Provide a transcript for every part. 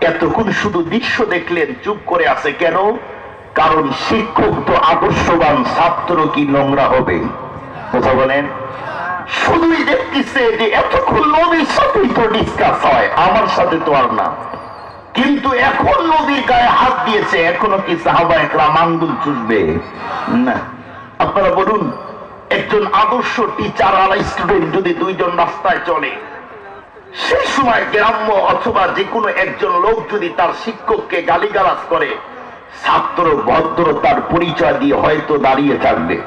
এতক্ষণ শুধু দৃশ্য দেখলেন, চুপ করে আছে কেন? কারণ শিক্ষক তো আদর্শবান, ছাত্র কি নোংরা হবে? কথা বলেন। শুধুই দেখতেছে যে এতক্ষণ নবীর সাথেই তো ডিসকাস হয়, আমার সাথে তো আর না। কিন্তু এখন নবীর গায়ে হাত দিয়েছে, এখনো কি সাহাবায়ে কেরাম আঙ্গুল চুষবে? না। আপনারা বলুন, একজন আদর্শ টিচার আর স্টুডেন্ট যদি দুইজন রাস্তায় চলে, সেই সময় গ্রাম্য অথবা যে কোনো একজন লোক যদি তার শিক্ষককে গালিগালাজ করে, ছাত্র ভদ্রতার পরিচয় দিয়ে হয়তো দাঁড়িয়ে থাকবে।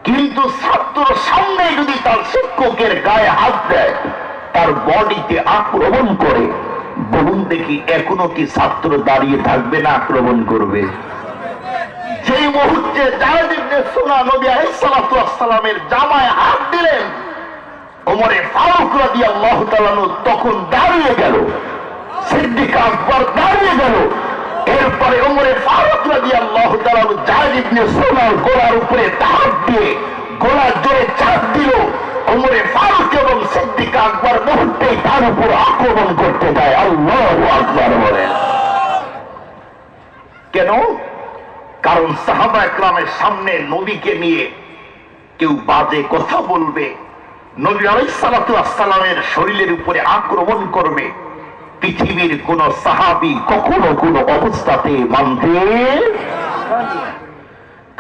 কিন্তু ছাত্র সামনে যদি তার শিক্ষকের গায়ে হাত দেয়, তার বডিতে আক্রমণ করে, বলুন দেখি এখনো কি ছাত্র দাঁড়িয়ে থাকবে না আক্রমণ করবে? যেই মুহূর্তে জায়েদ ইবনে সুনা নবী আলাইহিস সালাতু ওয়াস সালামের জামায় হাত দিলেন, ওমরে ফারুক রাদিয়াল্লাহু তাআলা তখন দাঁড়িয়ে গেল, সিদ্দিক আকবর দাঁড়িয়ে গেল। এরপরে ওমরে ফারুক রাদিয়াল্লাহু তাআলা জায়েদ ইবনে সুনার গলার উপরে হাত দিয়ে গলার জোরে চাপ দিল। ওমরে ফারুক এবং সিদ্দিক আকবর মুহূর্তেই তার উপর আক্রমণ করতে যায়। আল্লাহু আকবার বলেন। কেন? কারণ সাহাবায়ে কেরামের সামনে নবীকে নিয়ে কেউ বাজে কথা বলবে, নবী আলাইহিস সালাতু ওয়াস সালামের শরীরের উপরে আক্রমণ করবে, পৃথিবীর কোন সাহাবী কখনো কোন অবস্থাতে মানতে।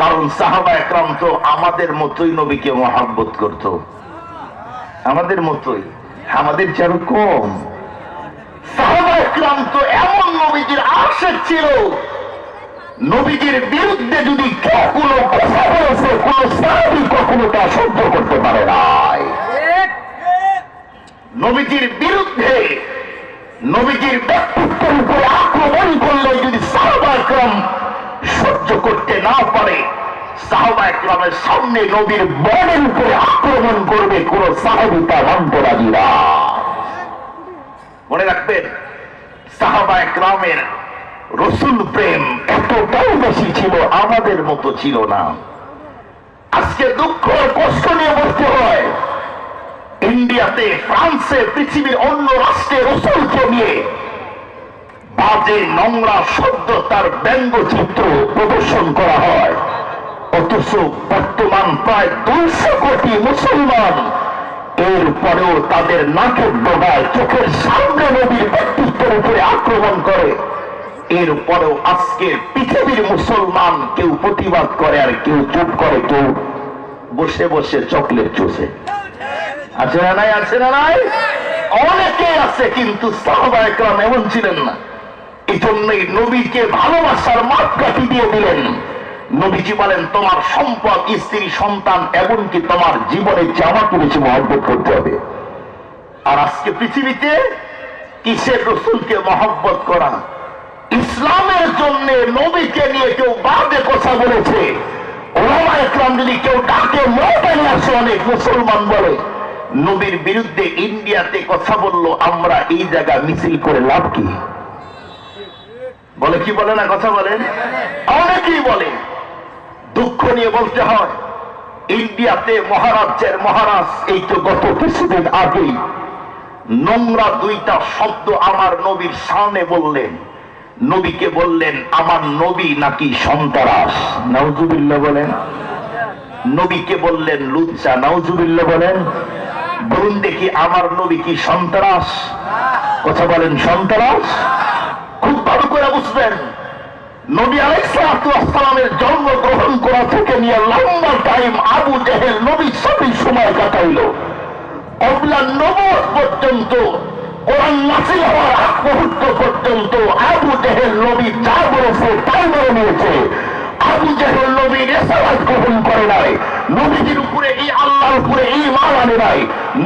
কারণ সাহাবায়ে কেরাম তো আমাদের মতোই নবীকে মহব্বত করত, আমাদের মতোই, আমাদের চেয়ে কম। সাহাবায়ে কেরাম তো এমন নবীজির আশিক ছিল, নবীজির বিরুদ্ধে যদি কেউ কোনো কথা বলেছে, কোন সাহাবী কখনো তা সহ্য করতে পারে নাই। নবীজির বিরুদ্ধে, নবীজির ব্যক্তিত্বের উপরে আক্রমণ করলে যদি সাহাবায়ে কেরাম সহ্য করতে না পারে, সাহাবায়ে কেরামের সামনে নবীর বডির উপরে আক্রমণ করবে, কোন সাহাবী তা মানতে রাজি না। মনে রাখবেন, সাহাবায়ে কেরামের রাসূল প্রেম এতটাই বেশি ছিল, আমাদের মতো ছিল না। আজকে দুঃখ কষ্ট নিয়ে বলতে হয়, ইন্ডিয়াতে, ফ্রান্সে, পৃথিবীর অন্য রাষ্ট্রে রাসূলকে নিয়ে বাজে নোংরা শব্দ, তার ব্যঙ্গচিত্র প্রদর্শন করা হয়। অথচ বর্তমান প্রায় 200 কোটি মুসলমান, এরপরেও তাদের নাকের ডগায় চোখের সামনে নবীর ব্যক্তিত্বের উপরে আক্রমণ করে। এরপরেও আজকে পৃথিবীর মুসলমান কেউ প্রতিবাদ করে আর কেউ চুপ করে, কেউ বসে বসে চকলেট চুষে। আছে না নাই? আছে না নাই? অনেকে আছে, কিন্তু সাহাবায়ে কেরাম এমন ছিলেন না। এই জন্যই নবীকে ভালোবাসার মাপকাঠি দিয়ে দিলেন। নবীজি বলেন, তোমার সম্পদ, স্ত্রী, সন্তান, এমনকি তোমার জীবনের চেয়ে আমাকে বেশি মহব্বত করতে হবে। আর আজকে পৃথিবীতে কিসের রাসূলকে মহব্বত করা? ইসলামের জন্য নবীকে নিয়ে কেউ বাজে কথা বলেছে, ওলামায়ে কেরাম যদি কেউ ডাকে ময়দানে আসে, অনেক মুসলমান বলে নবীর বিরুদ্ধে ইন্ডিয়াতে কথা বললো, আমরা এই জায়গা মিছিল করে লাভ কি? বলে কি বলে না? কথা বলেন। অনেকেই বলে, দুঃখ নিয়ে বলতে হয়, ইন্ডিয়াতে মহারাজ্যের মহারাজ এই তো গত কিছুদিন আগেই নোংরা 2টা শব্দ আমার নবীর সামনে বললেন। নবীকে বললেন, আমার নবী নাকি সন্ত্রাস, নাউজুবিল্লাহ বলেন। নবীকে বললেন লুচ্চা, নাউজুবিল্লাহ বলেন। বলুন দেখি, আমার নবী কি সন্ত্রাস? কথা বলেন, সন্ত্রাস? খুব ভালো করে বুঝবেন, নবী আলাইহিস সালাতু ওয়াস সালামের জন্মগ্রহণ করা থেকে নিয়ে লম্বা টাইম আবু জেহেল নবীর সাথে সময় কাটাইল। কবলা নবুয়ত পর্যন্ত, কোরআন নাযিল হওয়ার আগ মুহূর্ত পর্যন্ত আবু জেহেল নবী যা বলেছে তাই মেনে নিয়েছে। আবু জেহেল নবীর রিসালাত গ্রহণ করে নাই, নবীজির উপরে, এই আল্লাহর উপরে ঈমান আনে নাই,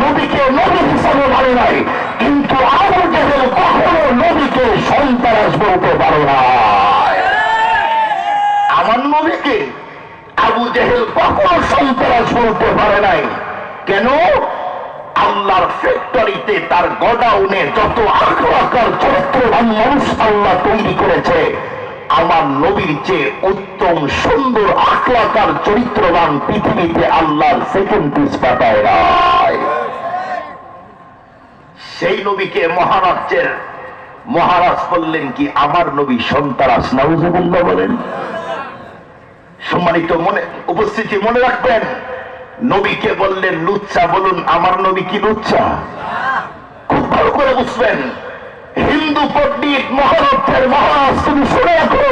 নবীকে নবী হিসাবে মানে নাই। কিন্তু আবু জেহেল কখনো নবীকে সন্ত্রাস বলতে পারে না। আমার নবীকে আবু জেহেল কখনো সন্ত্রাস বলতে পারে নাই। কেন? আল্লাহর ফ্যাক্টরিতে, তার গোডাউনে যত আখলাকার চরিত্রবান মানুষ আল্লাহ তৈরি করেছে, আমার নবীর চেয়ে উত্তম সুন্দর আখলাকার চরিত্রবান পৃথিবীতে আল্লাহর সেকেন্ড পিস পাঠায় নাই। সেই নবীকে মহারাজ্যের মহারাজ বললেন কি আমার নবী সন্তারাস, নাউজুবিল্লাহ বলেন। সম্মানিত মনে উপস্থিতি মনে রাখবেন, নবীকে বললেন লুচ্চা, বলুন আমার নবী কি লুচ্চা? খুব ভালো করে বুঝবেন। হিন্দু পণ্ডিত মহারথের মহারাজ তুমি শুনে রাখো,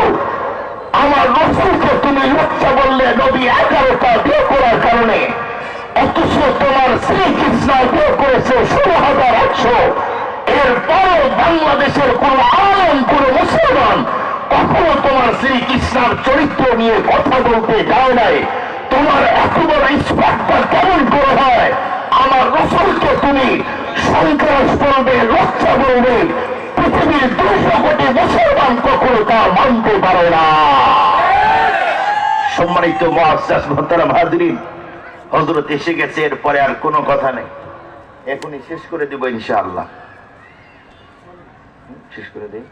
আমার রসুলকে তুমি লুচ্চা বললে নবী 11টা বিয়ে করার কারণে, অথচ তোমার শ্রীকৃষ্ণ বিয়ে করেছে 16,800। এরপরও বাংলাদেশের কোন আলেম, কোন মুসলমান কখনো তোমার শ্রীকৃষ্ণের চরিত্র নিয়ে কথা বলতে যায় নাই। তোমার এত বড় স্পর্ধা কেমন করে হয়? আমার রসুলকে তুমি সন্ত্রাস বলবে, লজ্জা বলবে, পৃথিবীর 200 কোটি মুসলমান কখনো তা মানতে পারে না। সম্মানিত মুআজ্জাজ মুহতারাম হাজরিন, হযরত এসে গেছে, এরপরে আর কোনো কথা নেই, এখনই শেষ করে দেব ইনশাআল্লাহ। শেষ করে দেই।